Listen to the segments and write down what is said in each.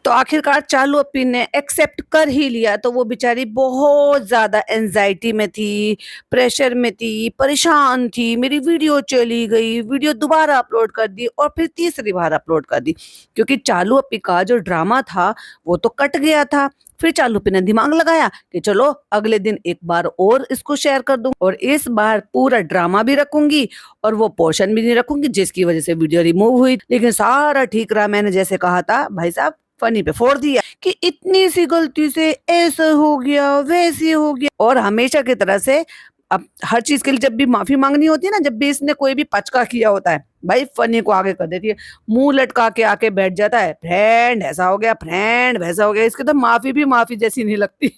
तो आखिरकार चालू अपी ने एक्सेप्ट कर ही लिया। तो वो बेचारी बहुत ज्यादा एंजाइटी में थी, प्रेशर में थी, परेशान थी। मेरी वीडियो चली गई, वीडियो दोबारा अपलोड कर दी और फिर तीसरी बार अपलोड कर दी, क्योंकि चालू अपी का जो ड्रामा था वो तो कट गया था। फिर चालू अपी ने दिमाग लगाया कि चलो अगले दिन एक बार और इसको शेयर कर दूं, और इस बार पूरा ड्रामा भी रखूंगी और वो पोर्शन भी नहीं रखूंगी जिसकी वजह से वीडियो रिमूव हुई। लेकिन सारा ठीक रहा। मैंने जैसे कहा था भाई साहब फनी पे फोड़ दिया कि इतनी सी गलती से ऐसा हो गया वैसे हो गया। और हमेशा की तरह से अब हर चीज के लिए जब भी माफी मांगनी होती है ना, जब भी इसने कोई भी पचका किया होता है, भाई फनी को आगे कर देती है, मुंह लटका के आके बैठ जाता है, फ्रेंड ऐसा हो गया, फ्रेंड वैसा हो गया। इसके तो माफी भी माफी जैसी नहीं लगती।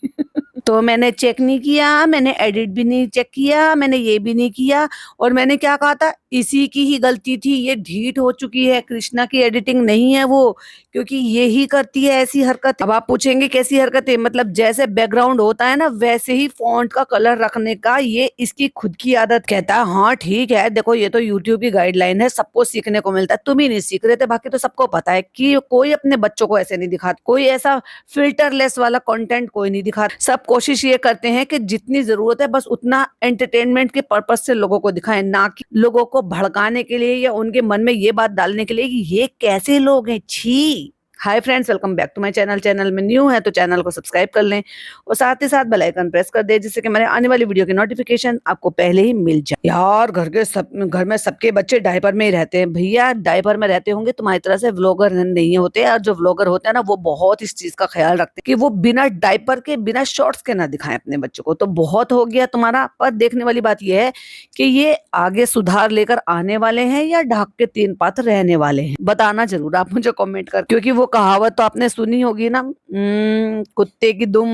तो मैंने चेक नहीं किया, मैंने एडिट भी नहीं चेक किया, मैंने ये भी नहीं किया। और मैंने क्या कहा था, इसी की ही गलती थी, ये ढीठ हो चुकी है, कृष्णा की एडिटिंग नहीं है वो, क्योंकि ये ही करती है ऐसी हरकत। अब आप पूछेंगे कैसी हरकत है, मतलब जैसे बैकग्राउंड होता है ना वैसे ही फॉन्ट का कलर रखने का ये इसकी खुद की आदत। कहता है हाँ ठीक है, देखो ये तो यूट्यूब की गाइडलाइन है, सबको सीखने को मिलता है, तुम ही नहीं सीख रहे थे, बाकी तो सबको पता है कि कोई अपने बच्चों को ऐसे नहीं दिखाता, कोई ऐसा फिल्टरलेस वाला कंटेंट कोई नहीं दिखाता। सब कोशिश ये करते हैं कि जितनी जरूरत है बस उतना एंटरटेनमेंट के पर्पज से लोगों को दिखाएं, ना कि लोगों को भड़काने के लिए या उनके मन में ये बात डालने के लिए कि ये कैसे लोग हैं, छी। Hi friends, welcome back to my channel. Channel में न्यू है तो चैनल को सब्सक्राइब कर लें और साथ ही साथ बेल आइकन प्रेस कर दें, जिससे कि मेरे आने वाली वीडियो की नोटिफिकेशन आपको पहले ही मिल जाए। यार घर में सबके बच्चे डायपर में ही रहते हैं। भैया डायपर में रहते होंगे, तुम्हारी तरह से व्लॉगर नहीं होते। और जो व्लॉगर होते हैं ना वो बहुत इस चीज का ख्याल रखते हैं कि वो बिना डायपर के, बिना शॉर्ट्स के ना दिखाएं अपने बच्चों को। तो बहुत हो गया तुम्हारा। पर देखने वाली बात यह है कि ये आगे सुधार लेकर आने वाले हैं या ढाक के तीन पात रहने वाले हैं, बताना जरूर आप मुझे कमेंट कर। क्योंकि वो कहावत तो आपने सुनी होगी ना, कुत्ते की दुम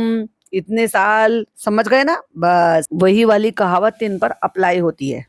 इतने साल, समझ गए ना, बस वही वाली कहावत इन पर अप्लाई होती है।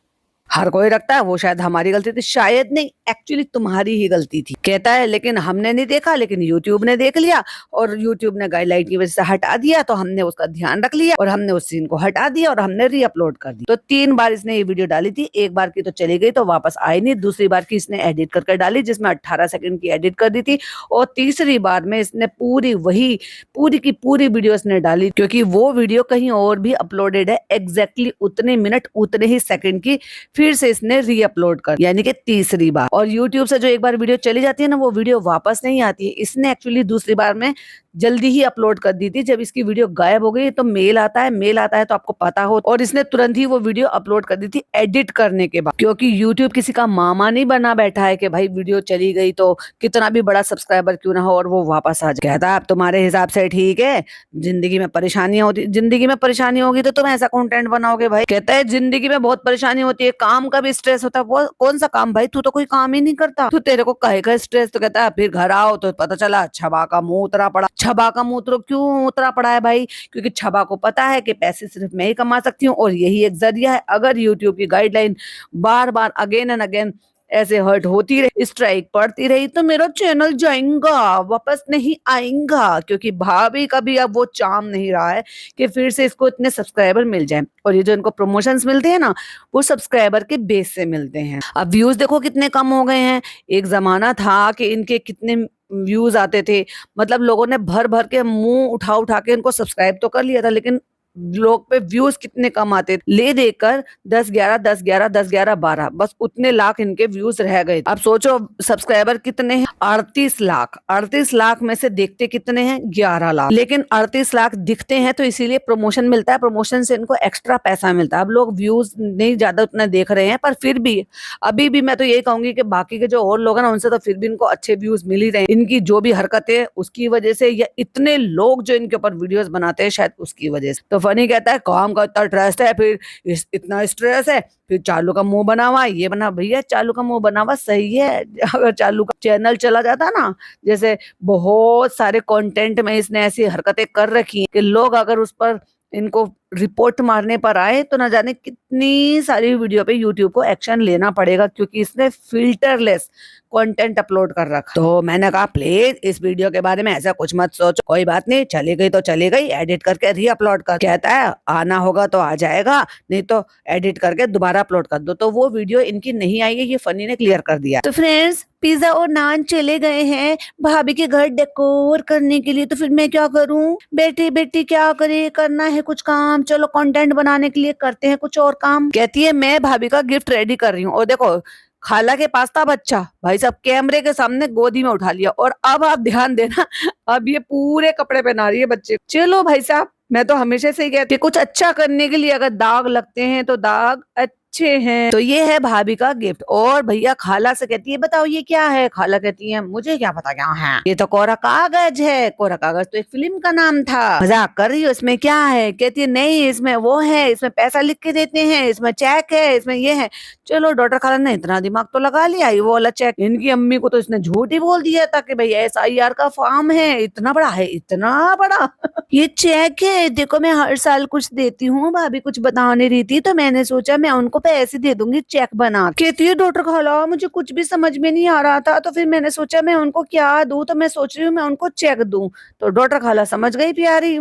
हर कोई रखता है वो शायद हमारी गलती थी, शायद नहीं, एक्चुअली तुम्हारी ही गलती थी कहता है, लेकिन हमने नहीं देखा, लेकिन यूट्यूब ने देख लिया और यूट्यूब ने गाइडलाइन की वजह से हटा दिया, तो हमने उसका ध्यान रख लिया और हमने उस सीन को हटा दिया और हमने री अपलोड कर दी। तो 3 बार इसने ये वीडियो डाली थी, एक बार की तो चली गई तो वापस आई नहीं, दूसरी बार की इसने एडिट करके डाली जिसमें 18 सेकंड की एडिट कर दी थी, और तीसरी बार में इसने पूरी की पूरी वीडियो इसने डाली, क्योंकि वो वीडियो कहीं और भी अपलोडेड है एग्जैक्टली उतने मिनट उतने ही सेकंड की, फिर से इसने री अपलोड कर, यानी कि तीसरी बार। और YouTube से जो एक बार वीडियो चली जाती है ना वो वीडियो वापस नहीं आती है। इसने एक्चुअली दूसरी बार में जल्दी ही अपलोड कर दी थी। जब इसकी वीडियो गायब हो गई तो मेल आता है तो आपको पता हो, और इसने तुरंत ही वो वीडियो अपलोड कर दी थी एडिट करने के बाद, क्योंकि YouTube किसी का मामा नहीं बना बैठा है कि भाई वीडियो चली गई तो कितना भी बड़ा सब्सक्राइबर क्यों ना हो और वो वापस आ जाए। कहता है अब तुम्हारे हिसाब से ठीक है, जिंदगी में परेशानियां होती, जिंदगी में परेशानी होगी तो तुम ऐसा कंटेंट बनाओगे भाई। कहता है जिंदगी में बहुत परेशानी होती है, काम का भी स्ट्रेस होता है। वो कौन सा काम भाई, तू तो कोई काम ही नहीं करता, तू तेरे को काहे का स्ट्रेस। तो कहता है फिर घर आओ तो पता चला छबा का मुंह उतरा पड़ा। छबा का मुंह क्यों उतरा पड़ा है भाई, क्योंकि छबा को पता है कि पैसे सिर्फ मैं ही कमा सकती हूँ और यही एक जरिया है। अगर यूट्यूब की guideline bar bar again and again ऐसे हर्ट होती रही, स्ट्राइक पड़ती रही, तो मेरा चैनल जाएगा, वापस नहीं आएगा, क्योंकि भाभी का भी अब वो चाम नहीं रहा है कि फिर से इसको इतने सब्सक्राइबर मिल जाए। और ये जो इनको प्रमोशंस मिलते हैं ना वो सब्सक्राइबर के बेस से मिलते हैं। अब व्यूज देखो कितने कम हो गए हैं। एक जमाना था कि इनके कितने व्यूज आते थे, मतलब लोगों ने भर भर के मुंह उठा उठा के इनको सब्सक्राइब तो कर लिया था, लेकिन लोग पे व्यूज कितने कम आते, ले देकर 10-11 10-11 10-11 12, बस उतने लाख इनके व्यूज रह गए। अब सोचो सब्सक्राइबर कितने हैं, 38 लाख। 38 लाख में से देखते कितने हैं, 11 लाख। लेकिन 38 लाख दिखते हैं तो इसीलिए प्रमोशन मिलता है, प्रमोशन से इनको एक्स्ट्रा पैसा मिलता है। अब लोग व्यूज नहीं ज्यादा उतना देख रहे हैं, पर फिर भी अभी भी मैं तो यही कहूंगी कि बाकी के जो और लोग हैं ना उनसे तो फिर भी इनको अच्छे व्यूज मिल ही रहे हैं, इनकी जो भी हरकतें उसकी वजह से, या इतने लोग जो इनके ऊपर वीडियोस बनाते हैं शायद उसकी वजह से। तो फनी कहता है काम का इतना ट्रस्ट है, फिर इतना स्ट्रेस है, फिर चालू का मुंह बना हुआ ये बना। भैया चालू का मुंह बना हुआ सही है, अगर चालू का चैनल चला जाता ना, जैसे बहुत सारे कंटेंट में इसने ऐसी हरकतें कर रखी हैं कि लोग अगर उस पर इनको रिपोर्ट मारने पर आए तो ना जाने कितनी सारी वीडियो पे यूट्यूब को एक्शन लेना पड़ेगा, क्योंकि इसने फिल्टरलेस कंटेंट अपलोड कर रखा। तो मैंने कहा प्लीज इस वीडियो के बारे में ऐसा कुछ मत सोचो, कोई बात नहीं, चली गई तो चली गई, एडिट करके री अपलोड कर। कहता है आना होगा तो आ जाएगा, नहीं तो एडिट करके दोबारा अपलोड कर दो। तो वो वीडियो इनकी नहीं आई है, ये फनी ने क्लियर कर दिया। तो फ्रेंड्स पिज्जा और नान चले गए हैं भाभी के घर डेकोर करने के लिए, तो फिर मैं क्या करूं? बेटी बेटी क्या करे, करना है कुछ काम, चलो कंटेंट बनाने के लिए करते हैं कुछ और काम। कहती है मैं भाभी का गिफ्ट रेडी कर रही हूँ, और देखो खाला के पास था बच्चा, भाई साहब कैमरे के सामने गोदी में उठा लिया, और अब आप ध्यान देना, अब ये पूरे कपड़े पहना रही है बच्चे। चलो भाई साहब, मैं तो हमेशा से ही कहती हूँ कुछ अच्छा करने के लिए अगर दाग लगते हैं तो दाग अच्छे हैं। तो ये है भाभी का गिफ्ट। और भैया खाला से कहती है बताओ ये क्या है? खाला कहती है मुझे क्या पता क्या है, ये तो कोरा कागज है। कोरा कागज तो एक फिल्म का नाम था, मजाक कर रही हो, इसमें क्या है? कहती है नहीं इसमें वो है, इसमें पैसा लिख के देते हैं, इसमें चेक है, इसमें ये है। चलो डॉक्टर खाला ने इतना दिमाग तो लगा लिया, ये वाला चेक। इनकी अम्मी को तो इसने झूठ ही बोल दिया था कि भाई SIR का फॉर्म है, इतना बड़ा है, इतना बड़ा। ये चेक है, देखो मैं हर साल कुछ देती हूँ, भाभी कुछ बता नहीं रही थी तो मैंने सोचा मैं उनको पैसे दे दूंगी चेक बना। कहती है डॉक्टर खाला मुझे कुछ भी समझ में नहीं आ रहा था, तो फिर मैंने सोचा मैं उनको क्या दूं, तो मैं सोच रही हूँ मैं उनको चेक दूं। तो डॉक्टर खाला समझ गई प्यारी,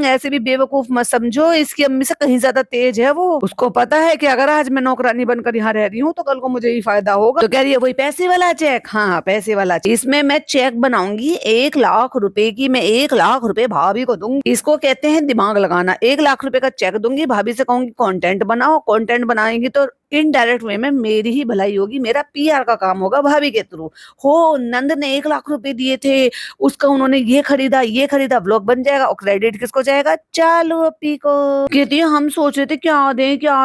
ऐसे भी बेवकूफ मत समझो, इसकी अम्मी से कहीं ज्यादा तेज है वो। उसको पता है कि अगर आज मैं नौकरानी बनकर यहाँ रह रही हूँ तो कल को मुझे ही फायदा होगा। तो कह रही है वही पैसे वाला चेक? हाँ पैसे वाला चेक, इसमें मैं चेक बनाऊंगी 1 लाख रुपए की, मैं 1 लाख रुपए भाभी को दूंगी। इसको कहते हैं दिमाग लगाना। 1 लाख रुपए का चेक दूंगी, भाभी से कहूंगी कंटेंट बनाओ, कंटेंट बनाएंगी तो इनडायरेक्ट वे में मेरी ही भलाई होगी, मेरा PR का काम होगा भाभी के थ्रू। हो नंद ने 1 लाख रुपए दिए थे, उसका उन्होंने ये खरीदा, व्लॉग बन जाएगा, और क्रेडिट किसको जाएगा? चालू अपी को। कहती है हम सोच रहे थे क्या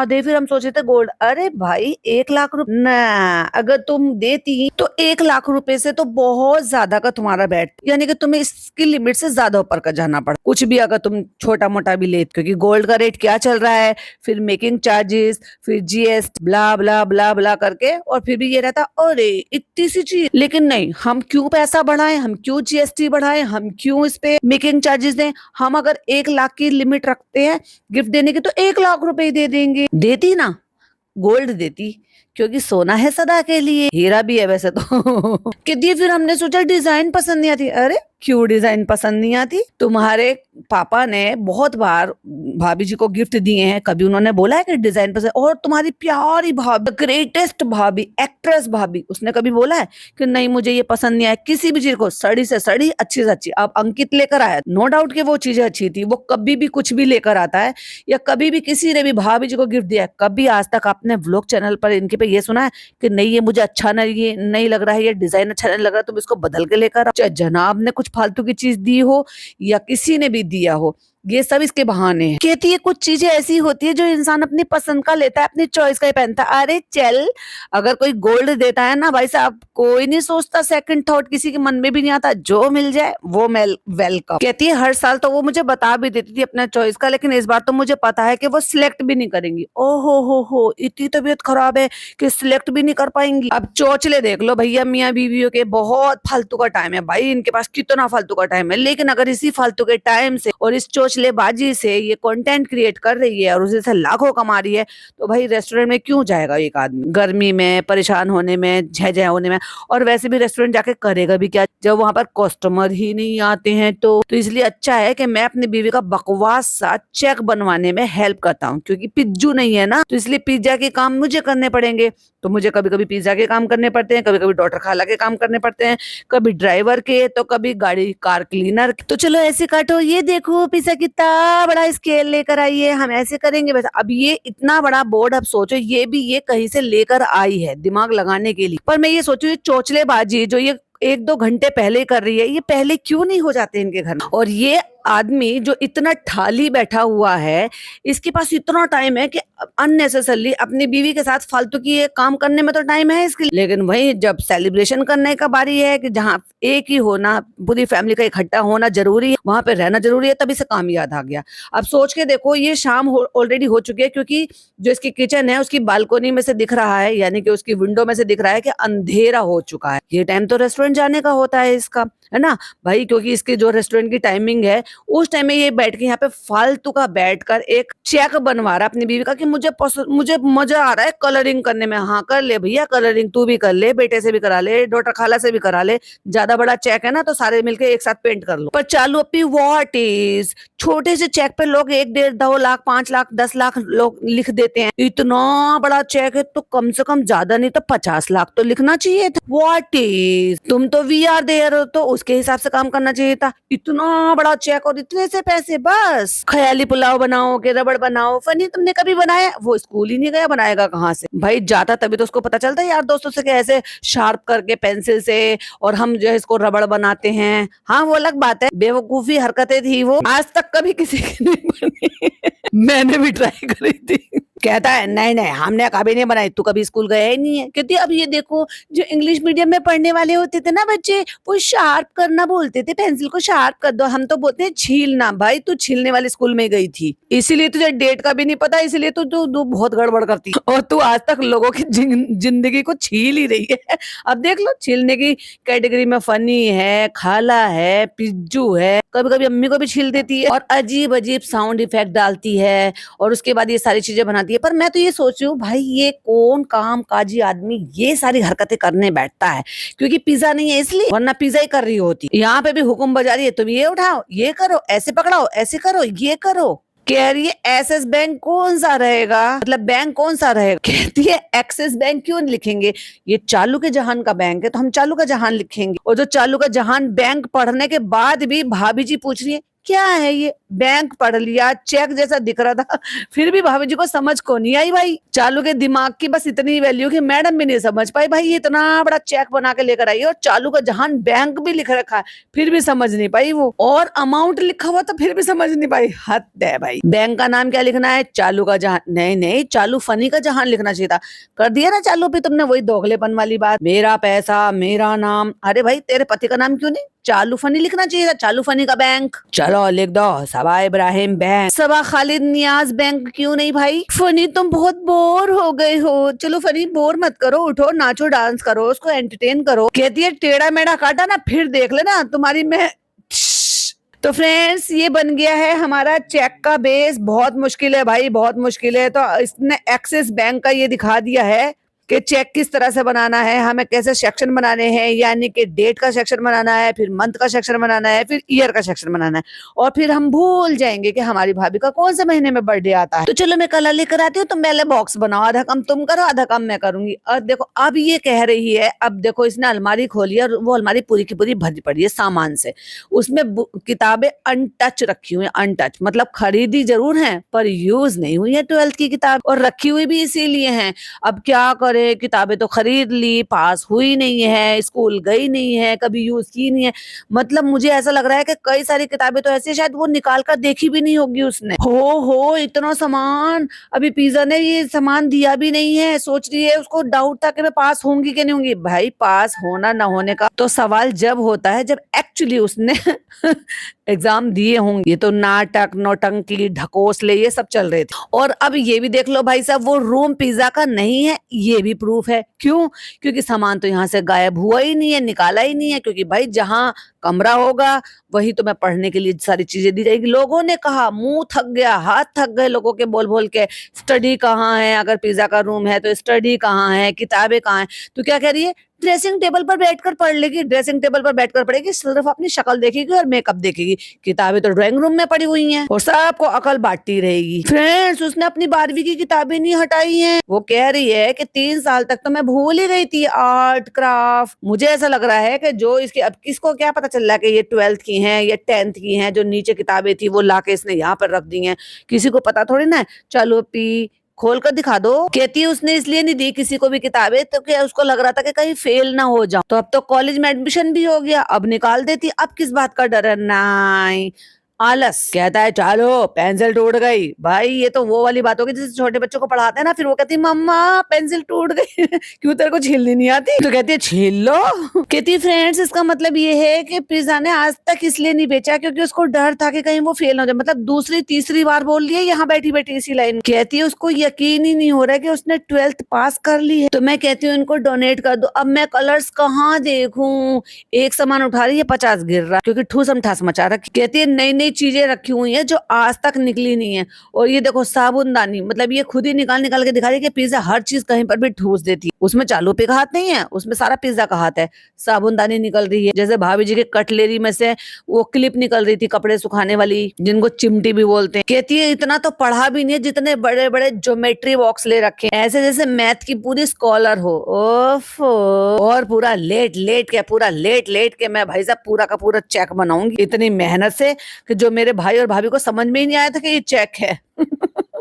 दे, फिर हम सोच रहे थे गोल्ड। अरे भाई 1 लाख रुपए ना, अगर तुम देती तो 1 लाख रुपए से तो बहुत ज्यादा का तुम्हारा बैठ, यानी कि तुम्हें इसकी लिमिट से ज्यादा ऊपर का जाना पड़ा कुछ भी अगर तुम छोटा मोटा भी ले, क्योंकि गोल्ड का रेट क्या चल रहा है, फिर मेकिंग चार्जेस, फिर GST ब्ला ब्ला ब्ला ब्ला करके, और फिर भी ये रहता अरे इतनी सी चीज। लेकिन नहीं, हम क्यों पैसा बढ़ाएं, हम क्यों GST बढ़ाएं, हम क्यों इस पे मेकिंग चार्जेस दें? हम अगर 1 लाख की लिमिट रखते हैं गिफ्ट देने की तो 1 लाख रुपए दे देंगे। देती ना, गोल्ड देती, क्योंकि सोना है सदा के लिए, हीरा भी है वैसे तो। कहती है फिर हमने सोचा डिजाइन पसंद नहीं आती। अरे क्यों डिजाइन पसंद नहीं आती? तुम्हारे पापा ने बहुत बार भाभी जी को गिफ्ट दिए हैं, कभी उन्होंने बोला है कि डिजाइन पसंद? और तुम्हारी प्यारी भाभी, ग्रेटेस्ट भाभी, एक्ट्रेस भाभी, उसने कभी बोला है कि नहीं मुझे ये पसंद नहीं आया? किसी भी चीज को सड़ी से सड़ी, अच्छी से अच्छी। अब अंकित लेकर आया, नो डाउट कि वो चीजें अच्छी थी, वो कभी भी कुछ भी लेकर आता है, या कभी भी किसी ने भी भाभी जी को गिफ्ट दिया है, कभी आज तक आपने व्लॉग चैनल पर इनके पे ये सुना है कि नहीं ये मुझे अच्छा नहीं लग रहा है, ये डिजाइन अच्छा नहीं लग रहा, तुम इसको बदल के लेकर आओ? चाहे जनाब ने कुछ फालतू की चीज दी हो या किसी ने भी दिया हो, ये सब इसके बहाने हैं। कहती है कुछ चीजें ऐसी होती है जो इंसान अपनी पसंद का लेता है, अपनी चॉइस का ही पहनता है। अरे चल, अगर कोई गोल्ड देता है ना भाई साहब, कोई नहीं सोचता, सेकंड थॉट किसी के मन में भी नहीं आता, जो मिल जाए वो मैं वेलकम। कहती है हर साल तो वो मुझे बता भी देती थी अपना चॉइस का, लेकिन इस बार तो मुझे पता है कि वो सिलेक्ट भी नहीं करेंगी। ओहो हो, इतनी तबीयत खराब है कि सिलेक्ट भी नहीं कर पाएंगी। अब चौचले देख लो भैया, मियाँ बीवियों के बहुत फालतू का टाइम है भाई, इनके पास कितना फालतू का टाइम है। लेकिन अगर इसी फालतू के टाइम से और इस चोचलेबाजी से ये कंटेंट क्रिएट कर रही है और उसे से लाखों कमा रही है, तो भाई रेस्टोरेंट में क्यों जाएगा एक आदमी गर्मी में, परेशान होने में, झह होने में? और वैसे भी रेस्टोरेंट जाके करेगा भी क्या जब वहां पर कस्टमर ही नहीं आते हैं? तो इसलिए अच्छा है कि मैं अपनी बीवी का बकवास सा चेक बनवाने में हेल्प करता हूँ, क्योंकि पिज्जू नहीं है ना, तो इसलिए पिज्जा के काम मुझे करने पड़ेंगे। तो मुझे कभी कभी पिज्जा के काम करने पड़ते हैं, कभी कभी डॉक्टर खाला के काम करने पड़ते हैं, कभी ड्राइवर के, तो कभी गाड़ी कार क्लीनर। तो चलो ऐसे काटो, ये देखो पिज्जा कितना बड़ा स्केल लेकर आई है, हम ऐसे करेंगे वैसे। अब ये इतना बड़ा बोर्ड, अब सोचो ये भी ये कहीं से लेकर आई है दिमाग लगाने के लिए। पर मैं ये सोचू ये चोचलेबाजी जो ये 1-2 घंटे पहले कर रही है, ये पहले क्यों नहीं हो जाते इनके घर में? और ये आदमी जो इतना ठाली बैठा हुआ है, इसके पास इतना टाइम है कि अननेसेसरली अपनी बीवी के साथ फालतू की ये काम करने में तो टाइम है इसके लिए, लेकिन वही जब सेलिब्रेशन करने का बारी है कि जहाँ एक ही होना, पूरी फैमिली का इकट्ठा होना जरूरी है, वहां पे रहना जरूरी है, तभी से काम याद आ गया। अब सोच के देखो, ये शाम ऑलरेडी हो चुकी है, क्योंकि जो इसकी किचन है उसकी बालकोनी में से दिख रहा है, यानी कि उसकी विंडो में से दिख रहा है कि अंधेरा हो चुका है। ये टाइम तो रेस्टोरेंट जाने का होता है इसका। है ना भाई, क्योंकि इसके जो रेस्टोरेंट की टाइमिंग है उस टाइम में ये बैठ के यहाँ पे फालतू का बैठकर एक चेक बनवा रहा है अपनी बीवी का कि मुझे मजा आ रहा है कलरिंग करने में। हाँ कर ले भैया कलरिंग, तू भी कर ले, बेटे से भी करा ले, डॉटर खाला से भी करा ले, ज्यादा बड़ा चेक है ना तो सारे मिलके एक साथ पेंट कर लो। पर चालू अपनी व्हाट इज, छोटे से चेक पे लोग 1, 1.5, 2 लाख, 5 लाख, 10 लाख लोग लिख देते हैं। इतना बड़ा चेक है तो कम से कम ज्यादा नहीं तो 50 लाख तो लिखना चाहिए था। व्हाट इज, तुम तो वी आर देयर हो तो उसके हिसाब से काम करना चाहिए था। इतना बड़ा चेक और इतने से पैसे, बस ख्याली पुलाव बनाओ के रबड़ बनाओ। फनी तुमने कभी बनाया? वो स्कूल ही नहीं गया, बनाएगा कहाँ से भाई? जाता तभी तो उसको पता चलता है यार दोस्तों से कैसे शार्प करके पेंसिल से और हम जो है इसको रबड़ बनाते हैं। हाँ वो अलग बात है, बेवकूफी हरकतें थी वो, आज तक कभी किसी की नहीं बनी। मैंने भी ट्राई करी थी। कहता है नहीं नहीं हमने कभी नहीं बनाई, तू कभी स्कूल गया ही नहीं है। कहती अब ये देखो जो इंग्लिश मीडियम में पढ़ने वाले होते थे ना बच्चे, वो शार्प करना बोलते थे, पेंसिल को शार्प कर दो, हम तो बोलते हैं छीलना। भाई तू छीलने वाले स्कूल में गई थी, इसीलिए तुझे डेट का भी नहीं पता, इसलिए तू बहुत गड़बड़ करती और तू आज तक लोगों की जिंदगी को छील ही रही है। अब देख लो छीलने की कैटेगरी में फनी है, खाला है, पिज्जू है, कभी कभी अम्मी को भी छील देती है और अजीब अजीब साउंड इफेक्ट डालती है और उसके बाद ये सारी चीजें बनाती है। पर मैं तो ये सोच रही हूँ भाई ये कौन काम काजी आदमी ये सारी हरकतें करने बैठता है? क्योंकि पिज्जा नहीं है इसलिए, वरना पिज्जा ही कर रही होती। यहाँ पे भी हुक्म बजा रही है, तुम ये उठाओ, ये करो, ऐसे पकड़ाओ, ऐसे करो, ये करो। कह रही है एसएस बैंक कौन सा रहेगा, मतलब बैंक कौन सा रहेगा? कहती है एक्सिस बैंक क्यों लिखेंगे, ये चालू के जहान का बैंक है तो हम चालू का जहान लिखेंगे। और जो चालू का जहान बैंक पढ़ने के बाद भी भाभी जी पूछ रही है क्या है ये, बैंक पढ़ लिया, चेक जैसा दिख रहा था, फिर भी भाभी जी को समझ को नहीं आई। भाई चालू के दिमाग की बस इतनी वैल्यू कि मैडम भी नहीं समझ पाई। भाई ये इतना बड़ा चेक बना के लेकर आई और चालू का जहान बैंक भी लिख रखा है, फिर भी समझ नहीं पाई वो, और अमाउंट लिखा हुआ तो फिर भी समझ नहीं पाई। हद है भाई। बैंक का नाम क्या लिखना है? चालू का जहान। नहीं नहीं चालू फनी का जहान लिखना चाहिए था। कर दिया ना चालू पे तुमने वही दोगलेपन वाली बात, मेरा पैसा मेरा नाम। अरे भाई तेरे पति का नाम क्यों नहीं चालू फनी लिखना चाहिए था? चालू फनी का बैंक। चलो लिख दो सबा इब्राहिम बैंक, सबा खालिद नियाज बैंक क्यों नहीं भाई? फनी तुम बहुत बोर हो गए हो, चलो फनी बोर मत करो, उठो नाचो डांस करो, उसको एंटरटेन करो। कहती है टेढ़ा मेढ़ा काटा ना फिर देख लेना तुम्हारी मैं। तो फ्रेंड्स ये बन गया है हमारा चेक का बेस। बहुत मुश्किल है भाई, बहुत मुश्किल है। तो इसने एक्सिस बैंक का ये दिखा दिया है कि चेक किस तरह से बनाना है, हमें कैसे सेक्शन बनाने हैं, यानी कि डेट का सेक्शन बनाना है, फिर मंथ का सेक्शन बनाना है, फिर ईयर का सेक्शन बनाना है, और फिर हम भूल जाएंगे कि हमारी भाभी का कौन से महीने में बर्थडे आता है। तो चलो मैं कलर लेकर आती हूँ, तुम पहले बॉक्स बनाओ, आधा काम तुम करो आधा काम मैं करूंगी। और देखो अब ये कह रही है, अब देखो इसने अलमारी खोली और वो अलमारी पूरी की पूरी भरी पड़ी है सामान से, उसमें किताबें अनटच रखी हुई है। अनटच मतलब खरीदी जरूर है पर यूज नहीं हुई है 12th की किताब, और रखी हुई भी इसीलिए है। अब क्या करे, किताबें तो खरीद ली, पास हुई नहीं है, स्कूल गई नहीं है, कभी यूज की नहीं है। मतलब मुझे ऐसा लग रहा है कि कई सारी किताबें तो ऐसी शायद वो निकाल कर देखी भी नहीं होगी उसने। हो इतना सामान, अभी पिज्जा ने ये सामान दिया भी नहीं है, सोच रही है, उसको डाउट था कि मैं पास होंगी कि नहीं होंगी। भाई पास होना ना होने का तो सवाल जब होता है जब एक्चुअली उसने एग्जाम दिए होंगे। ये तो नाटक नौटंकी ढकोसले ये सब चल रहे थे। और अब ये भी देख लो भाई साहब, वो रूम पिज्जा का नहीं है, ये भी प्रूफ है। क्यों? क्योंकि सामान तो यहाँ से गायब हुआ ही नहीं है, निकाला ही नहीं है। क्योंकि भाई जहाँ कमरा होगा वही तो मैं पढ़ने के लिए सारी चीजें दी जाएगी। लोगों ने कहा, मुंह थक गया, हाथ थक गए लोगों के बोल बोल के, स्टडी कहाँ है? अगर पिज्जा का रूम है तो स्टडी कहाँ है, किताबें कहाँ है? तो क्या कह रही है, ड्रेसिंग टेबल पर बैठकर पढ़ लेगी। ड्रेसिंग टेबल पर बैठकर पढ़ेगी, सिर्फ अपनी शक्ल देखेगी और मेकअप देखेगी। किताबें तो ड्राइंग रूम में पड़ी हुई हैं और सबको अकल बांटती रहेगी। फ्रेंड्स उसने अपनी 12वीं की किताबें नहीं हटाई हैं। वो कह रही है कि 3 साल तक तो मैं भूल ही गई थी आर्ट क्राफ्ट। मुझे ऐसा लग रहा है कि जो इसकी, अब किसको क्या पता चल रहा है कि ये 12th की हैं या 10th की हैं। जो नीचे किताबें थी वो लाके इसने यहाँ पर रख दी हैं, किसी को पता थोड़ी ना है। चलो पी खोल कर दिखा दो। कहती है उसने इसलिए नहीं दी किसी को भी किताबें तो क्या उसको लग रहा था कि कहीं फेल ना हो जाऊं। तो अब तो कॉलेज में एडमिशन भी हो गया, अब निकाल देती। अब किस बात का डर है? नहीं, आलस। कहता है चलो पेंसिल टूट गई। भाई ये तो वो वाली बात होगी जैसे छोटे बच्चों को पढ़ाते हैं ना, फिर वो कहती है मम्मा पेंसिल टूट गई क्यों तेरे को छीलनी नहीं आती? तो कहती है छील लो। कहती फ्रेंड्स इसका मतलब ये है कि पिज्जा ने आज तक इसलिए नहीं बेचा क्योंकि उसको डर था कि कहीं वो फेल ना हो जाए। मतलब दूसरी तीसरी बार बोल लिया यहाँ बैठी बैठी इसी लाइन। कहती है उसको यकीन ही नहीं हो रहा है कि उसने 12th पास कर ली है। तो मैं कहती हूँ इनको डोनेट कर दो। अब मैं कलर्स कहाँ देखूं? एक सामान उठा रही है 50 गिर रहा क्योंकि ठूसम ठास मचा रखी। कहती है नई नई चीजें रखी हुई है जो आज तक निकली नहीं है। और ये देखो साबुनदानी, मतलब ये खुद ही निकाल निकाल के दिखा रही है कि पिज्जा हर चीज कहीं पर भी ठूस देती है। उसमें चालू पे का हाथ नहीं है, उसमें सारा पिज्जा का हाथ है। साबुनदानी निकल रही है, जैसे भाभी जी के कटलेरी में से वो क्लिप निकल रही थी कपड़े सुखाने वाली, जिनको चिमटी भी बोलते हैं। कहती है इतना तो पढ़ा भी नहीं है जितने बड़े बड़े ज्योमेट्री बॉक्स ले रखे हैं, ऐसे जैसे मैथ की पूरी स्कॉलर हो। ओफ। और पूरा लेट लेट के मैं भाई साहब पूरा का पूरा चेक बनाऊंगी इतनी मेहनत से कि जो मेरे भाई और भाभी को समझ में ही नहीं आया था कि ये चेक है।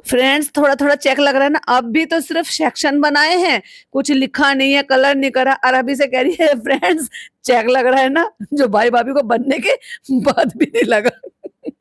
फ्रेंड्स थोड़ा थोड़ा चेक लग रहा है ना, अब भी तो सिर्फ सेक्शन बनाए हैं, कुछ लिखा नहीं है, कलर नहीं करा। अरबी से कह रही है फ्रेंड्स चेक लग रहा है ना, जो भाई भाभी को बनने के बाद भी नहीं लगा।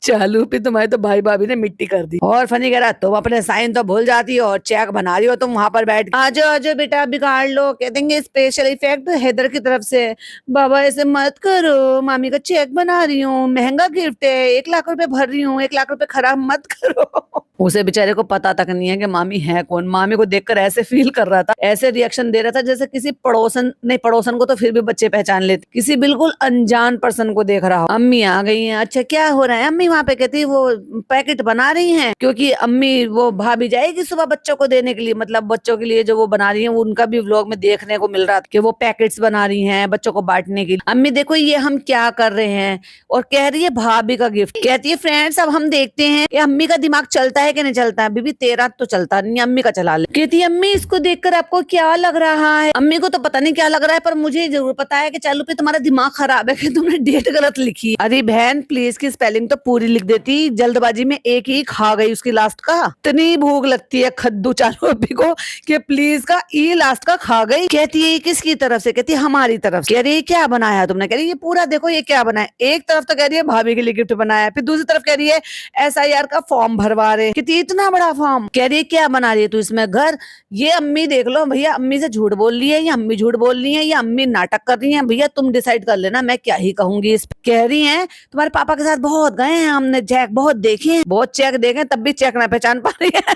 चालू पे तुम्हारे तो भाई भाभी ने मिट्टी कर दी। और फनी कह रहा तुम अपने साइन तो भूल जाती हो और चेक बना रही हो तुम वहां पर बैठ। आ जाओ बेटा बिगाड़ लो। कह देंगे स्पेशल इफेक्ट हैदर की तरफ से। बाबा ऐसे मत करो, मामी का चेक बना रही हूँ, महंगा गिफ्ट है, 1 लाख रुपए भर रही हूँ, 1 लाख रुपए खराब मत करो। उसे बेचारे को पता तक नहीं है कि मामी है कौन। मामी को देखकर ऐसे फील कर रहा था, ऐसे रिएक्शन दे रहा था जैसे किसी पड़ोसन नहीं, पड़ोसन को तो फिर भी बच्चे पहचान लेते, किसी बिल्कुल अनजान पर्सन को देख रहा हो। अम्मी आ गई हैं। अच्छा क्या हो रहा है अम्मी? वहाँ पे कहती वो पैकेट बना रही हैं क्योंकि अम्मी वो भाभी जाएगी सुबह बच्चों को देने के लिए, मतलब बच्चों के लिए जो वो बना रही है, उनका भी व्लॉग में देखने को मिल रहा था कि वो पैकेट्स बना रही हैं बच्चों को बांटने के लिए। अम्मी देखो ये हम क्या कर रहे हैं, और कह रही है भाभी का गिफ्ट। कहती है फ्रेंड्स अब हम देखते हैं कि अम्मी का दिमाग चलता है कि नहीं चलता है। बीबी तेरा तो चलता नहीं, अम्मी का चला ले। कहती है अम्मी इसको देखकर आपको क्या लग रहा है? अम्मी को तो पता नहीं क्या लग रहा है, पर मुझे जरूर पता है कि चालू पे तुम्हारा दिमाग खराब है कि तुमने डेट गलत लिखी। अरे बहन प्लीज की स्पेलिंग तो पूरी लिख देती, जल्दबाजी में एक ही खा गई उसकी लास्ट का। इतनी भूख लगती है खद्दू चालू अभी को कि प्लीज का ई लास्ट का खा गई। कहती है किसकी तरफ से? कहती है हमारी तरफ। कह रही है क्या बनाया तुमने? कह रही है ये पूरा देखो ये क्या बनाया। एक तरफ तो कह रही है भाभी के लिए गिफ्ट बनाया, फिर दूसरी तरफ कह रही है SIR का फॉर्म भरवा रहे। कहती इतना बड़ा फॉर्म। कह रही है क्या बना रही है तू इसमें घर? ये अम्मी देख लो भैया, अम्मी से झूठ बोल रही है या अम्मी झूठ बोल रही है या अम्मी नाटक कर रही है, भैया तुम डिसाइड कर लेना, मैं क्या ही कहूंगी इस। कह रही है तुम्हारे पापा के साथ बहुत गए हैं हमने, चेक बहुत देखे हैं, बहुत चेक देखे तब भी चेक ना पहचान पा रही है।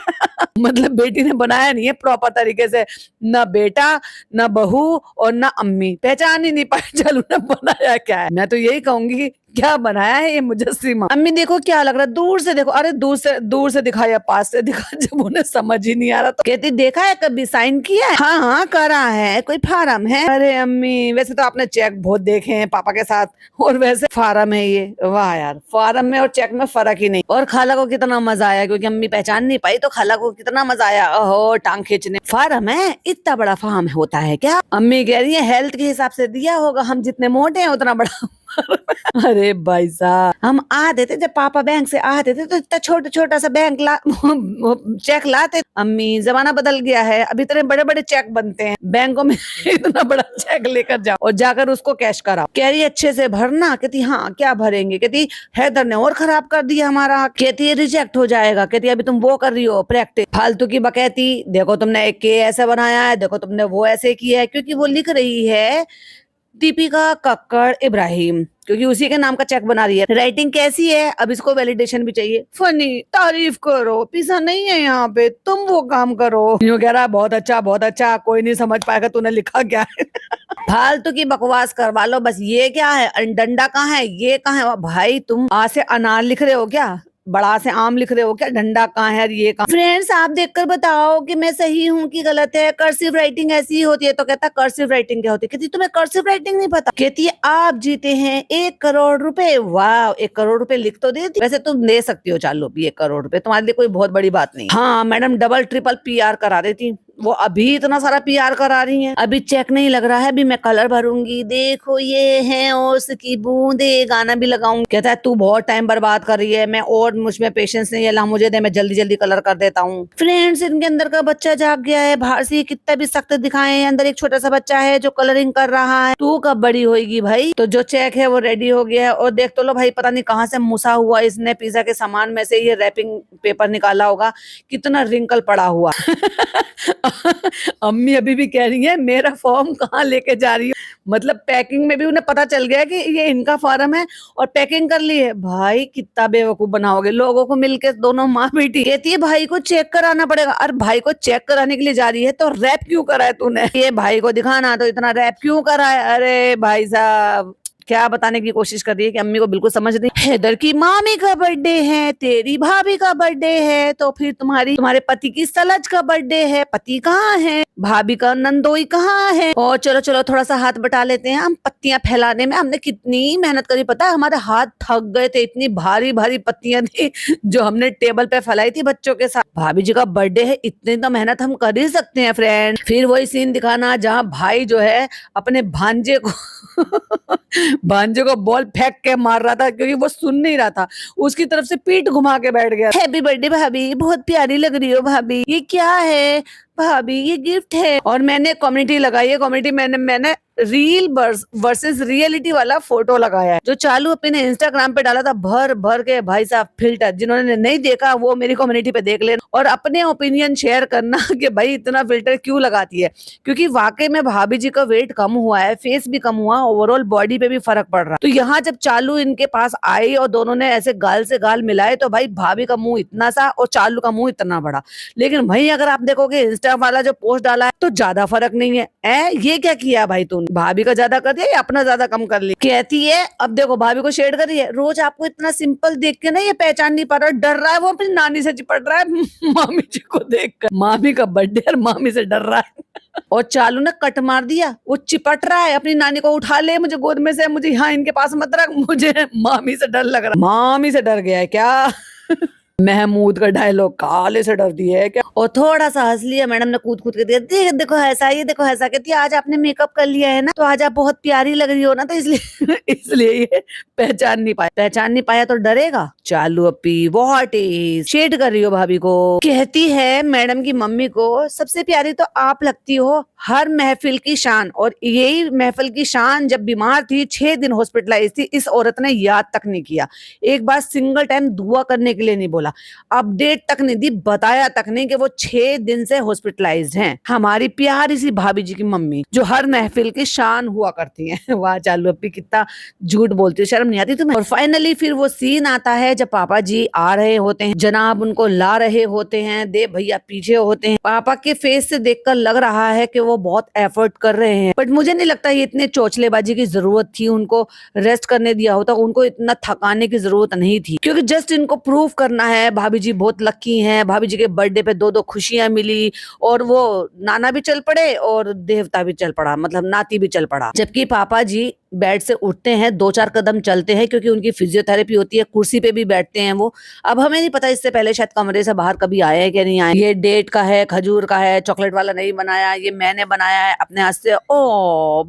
मतलब बेटी ने बनाया नहीं है प्रॉपर तरीके से, ना बेटा ना बहू और ना अम्मी, पहचान ही नहीं पाई चालू ने बनाया क्या है। मैं तो यही कहूंगी क्या बनाया है ये मुजस्सिमा। अम्मी देखो क्या लग रहा है, दूर से देखो। अरे दूर से दिखा या पास से दिखा, जब उन्हें समझ ही नहीं आ रहा तो कहती देखा है कभी साइन किया है? हाँ हाँ करा है, कोई फार्म है? अरे अम्मी वैसे तो आपने चेक बहुत देखे हैं पापा के साथ, और वैसे फार्म है ये। वाह यार, फार्म में और चेक में फर्क ही नहीं। और खाला को कितना मजा आया क्योंकि अम्मी पहचान नहीं पाई, तो खाला को कितना मजा आया, ओहो टांग खींचने। फार्म है? इतना बड़ा फार्म होता है क्या? अम्मी कह रही है हेल्थ के हिसाब से दिया होगा, हम जितने मोटे हैं उतना बड़ा। अरे भाई साहब हम आते थे जब पापा बैंक से आते थे तो इतना छोटा छोटा सा बैंक चेक लाते। अम्मी जमाना बदल गया है, अभी इतने बड़े बड़े चेक बनते हैं बैंकों में। इतना बड़ा चेक लेकर जाओ और जाकर उसको कैश कराओ। कह रही अच्छे से भरना। कहती हाँ क्या भरेंगे? कहती हैदर ने और खराब कर दिया हमारा। कहती है रिजेक्ट हो जाएगा। कहती अभी तुम वो कर रही हो प्रैक्टिस, फालतू की बकैती। देखो तुमने एक के ऐसा बनाया है, देखो तुमने वो ऐसे किया है, क्योंकि वो लिख रही है दीपिका कक्कड़ इब्राहिम, क्योंकि उसी के नाम का चेक बना रही है। राइटिंग कैसी है? अब इसको वैलिडेशन भी चाहिए। फनी तारीफ करो, पिज़्ज़ा नहीं है यहाँ पे, तुम वो काम करो। यूं कह रहा बहुत अच्छा, कोई नहीं समझ पाएगा तूने लिखा क्या है। फालतू की बकवास करवा लो बस। ये क्या है, डंडा कहाँ है, ये कहाँ है? भाई तुम आ से अनार लिख रहे हो क्या? बड़ा से आम लिख रहे हो क्या? डंडा कहाँ है, ये कहाँ? फ्रेंड्स आप देखकर बताओ कि मैं सही हूँ कि गलत है। कर्सिव राइटिंग ऐसी ही होती है। तो कहता कर्सिव राइटिंग क्या होती है? कहती तुम्हें कर्सिव राइटिंग नहीं पता? कहती है आप जीते हैं 1 करोड़ रुपए। वाह 1 करोड़ रुपए लिख तो देती। वैसे तुम दे सकती हो चालू भी 1 करोड़ रुपए, तुम्हारे लिए कोई बहुत बड़ी बात नहीं। हाँ मैडम डबल ट्रिपल PR करा देती, वो अभी इतना सारा पीआर करा रही हैं। अभी चेक नहीं लग रहा है, अभी मैं कलर भरूंगी, देखो ये है ओस की बूंदे, गाना भी लगाऊंगी। कहता है तू बहुत टाइम बर्बाद कर रही है, मैं और मुझ में पेशेंस नहीं है, ला मुझे दे, मैं जल्दी जल्दी कलर कर देता हूँ। फ्रेंड्स, इनके अंदर का बच्चा जाग गया है। बाहर से कितना भी सख्त दिखाए, अंदर एक छोटा सा बच्चा है जो कलरिंग कर रहा है। तू कब बड़ी होगी भाई? तो जो चेक है वो रेडी हो गया है। और देख तो लो भाई, पता नहीं कहाँ से मुसा हुआ इसने पिज्जा के सामान में से ये रैपिंग पेपर निकाला होगा, कितना रिंकल पड़ा हुआ। अम्मी अभी भी कह रही है मेरा फॉर्म कहाँ लेके जा रही है। मतलब पैकिंग में भी उन्हें पता चल गया कि ये इनका फॉर्म है और पैकिंग कर ली है। भाई कितना बेवकूफ बनाओगे लोगों को मिलके, दोनों माँ बेटी। कहती है भाई को चेक कराना पड़ेगा। अरे भाई को चेक कराने के लिए जा रही है तो रैप क्यों करा है तूने? ये भाई को दिखाना तो इतना रैप क्यों करा है? अरे भाई साहब, क्या बताने की कोशिश कर रही है कि अम्मी को बिल्कुल समझ नहीं। हैदर की मामी का बर्थडे है, तेरी भाभी का बर्थडे है, तो फिर तुम्हारे पति की सलज का बर्थडे है, पति कहाँ है, भाभी का नंदोई कहाँ है? और चलो चलो थोड़ा सा हाथ बटा लेते हैं। हम पत्तियां फैलाने में हमने कितनी मेहनत करी, पता है हमारे हाथ थक गए थे, इतनी भारी भारी पत्तियां थी जो हमने टेबल पे फैलाई थी बच्चों के साथ। भाभी जी का बर्थडे है, इतनी तो मेहनत हम कर ही सकते हैं फ्रेंड। फिर वही सीन दिखाना जहाँ भाई जो है अपने भांजे को भांजे को बॉल फेंक के मार रहा था क्योंकि वो सुन नहीं रहा था, उसकी तरफ से पीठ घुमा के बैठ गया। हैप्पी बर्थडे भाभी, बहुत प्यारी लग रही हो भाभी, ये क्या है भाभी? ये गिफ्ट है। और मैंने कम्युनिटी लगाई है, कम्युनिटी मैंने रील वर्सेस रियलिटी वाला फोटो लगाया है जो चालू अपने ने इंस्टाग्राम पे डाला था, भर भर के भाई साहब फिल्टर। जिन्होंने नहीं देखा वो मेरी कम्युनिटी पे देख लेना और अपने ओपिनियन शेयर करना कि भाई इतना फिल्टर क्यों लगाती है। क्योंकि वाकई में भाभी जी का वेट कम हुआ है, फेस भी कम हुआ, ओवरऑल बॉडी पे भी फर्क पड़ रहा। तो यहाँ जब चालू इनके पास आई और दोनों ने ऐसे गाल से गाल मिलाए तो भाई भाभी का मुंह इतना सा और चालू का मुंह इतना बड़ा। लेकिन भाई अगर आप देखोगे इंस्टा वाला जो पोस्ट डाला है तो ज्यादा फर्क नहीं है। ये क्या किया भाई तूने? भाभी का ज्यादा कर दिया या अपना ज्यादा कम कर लिया? कहती है अब देखो भाभी को शेड करी है। रोज आपको इतना सिंपल देख के ना ये पहचान नहीं पा रहा, डर रहा है वो अपनी नानी से चिपट रहा है मामी जी को देखकर। मामी का बर्थडे और मामी से डर रहा है। और चालू ने कट मार दिया, वो चिपट रहा है अपनी नानी को, उठा ले मुझे गोद में से, मुझे यहाँ इनके पास मत रख, मुझे मामी से डर लग रहा। मामी से डर गया है क्या? महमूद का डायलॉग, काले से डरती है क्या? और थोड़ा सा हंस लिया मैडम ने, कूद कूद के दिया, देख देखो ऐसा, ये देखो ऐसा। कहती है आज आपने मेकअप कर लिया है ना तो आज आप बहुत प्यारी लग रही हो ना, तो इसलिए इसलिए ये पहचान नहीं पाया तो डरेगा। चालू अपी व्हाट इज, शेड कर रही हो भाभी को। कहती है मैडम की मम्मी को सबसे प्यारी तो आप लगती हो, हर महफिल की शान। और यही महफिल की शान जब बीमार थी 6 दिन हॉस्पिटलाइज थी, इस औरत ने याद तक नहीं किया, एक बार सिंगल टाइम दुआ करने के लिए नहीं बोला, अपडेट तक नहीं दी, बताया तक नहीं कि वो 6 दिन से हॉस्पिटलाइज्ड हैं। हमारी प्यारी सी भाभी जी की मम्मी जो हर महफिल की शान हुआ करती हैं। वाह चालू अपनी कितना झूठ बोलती है, शर्म नहीं आती तुम्हें? और फाइनली फिर वो सीन आता है जब पापा जी आ रहे होते हैं, जनाब उनको ला रहे होते हैं, देव भैया पीछे होते हैं। पापा के फेस से देखकर लग रहा है कि वो बहुत एफर्ट कर रहे हैं, बट मुझे नहीं लगता ये इतने चोचलेबाजी की जरूरत थी। उनको रेस्ट करने दिया होता, उनको इतना थकाने की जरूरत नहीं थी, क्योंकि जस्ट इनको प्रूव करना है भाभी जी बहुत लकी हैं, भाभी जी के बर्थडे पे 2-2 खुशियां मिली और वो नाना भी चल पड़े और देवता भी चल पड़ा, मतलब नाती भी चल पड़ा। जबकि पापा जी बेड से उठते हैं, 2-4 कदम चलते हैं क्योंकि उनकी फिजियोथेरेपी होती है, कुर्सी पे भी बैठते हैं वो। अब हमें नहीं पता इससे पहले शायद कमरे से बाहर कभी आए हैं कि नहीं आए। ये डेट का है, खजूर का है, चॉकलेट वाला नहीं बनाया, ये मैंने बनाया है अपने हाथ से। ओ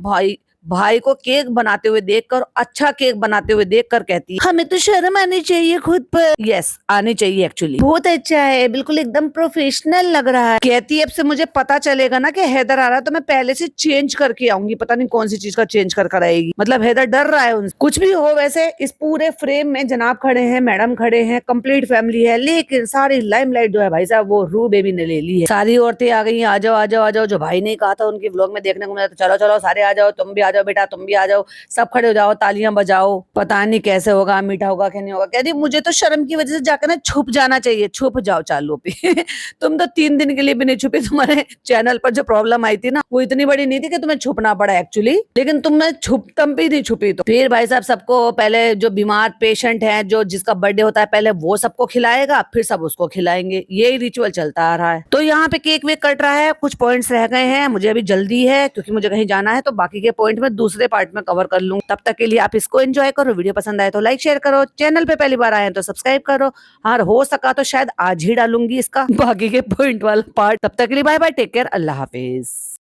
भाई को केक बनाते हुए देखकर, अच्छा केक बनाते हुए देखकर कहती है हमें तो शर्म आनी चाहिए खुद पर। यस आनी चाहिए एक्चुअली, बहुत अच्छा है, बिल्कुल एकदम प्रोफेशनल लग रहा है। कहती है अब से मुझे पता चलेगा ना कि हैदर आ रहा है तो मैं पहले से चेंज करके आऊंगी, पता नहीं कौन सी चीज का चेंज कर आएगी। मतलब हैदर डर रहा है उनसे। कुछ भी हो वैसे इस पूरे फ्रेम में जनाब खड़े हैं, मैडम खड़े हैं, कंप्लीट फैमिली है, लेकिन सारी लाइमलाइट जो है भाई साहब वो रू बेबी ने ले ली है। सारी औरतें आ गई, आ जाओ आ जाओ आ जाओ, जो भाई ने कहा था उनकी व्लॉग में देखने को मिला, तो चलो चलो सारे आ जाओ, तुम भी आ जाओ बेटा, तुम भी आ जाओ, सब खड़े हो जाओ, तालियां बजाओ। पता नहीं कैसे होगा, मीठा होगा कि नहीं होगा। कह रही मुझे तो शर्म की वजह से जाकर ना छुप जाना चाहिए। छुप जाओ चालू पे तुम तो 3 दिन के लिए भी नहीं छुपी। तुम्हारे चैनल पर जो प्रॉब्लम आई थी ना वो इतनी बड़ी नहीं थी कि तुम्हें छुपना पड़ा एक्चुअली, लेकिन तुम भी नहीं छुपी। तो फिर भाई साहब सबको पहले जो बीमार पेशेंट है, जो जिसका बर्थडे होता है, पहले वो सबको खिलाएगा, फिर सब उसको खिलाएंगे। यही रिचुअल चलता आ रहा है। तो यहाँ पे केक वेक कट रहा है, कुछ पॉइंट्स रह गए हैं, मुझे अभी जल्दी है क्योंकि मुझे कहीं जाना है, तो बाकी के पॉइंट मैं दूसरे पार्ट में कवर कर लूँ। तब तक के लिए आप इसको एंजॉय करो, वीडियो पसंद आए तो लाइक शेयर करो, चैनल पे पहली बार आए हैं तो सब्सक्राइब करो। हाँ, हो सका तो शायद आज ही डालूंगी इसका बाकी के पॉइंट वाला पार्ट। तब तक के लिए बाय बाय, टेक केयर, अल्लाह हाफिज।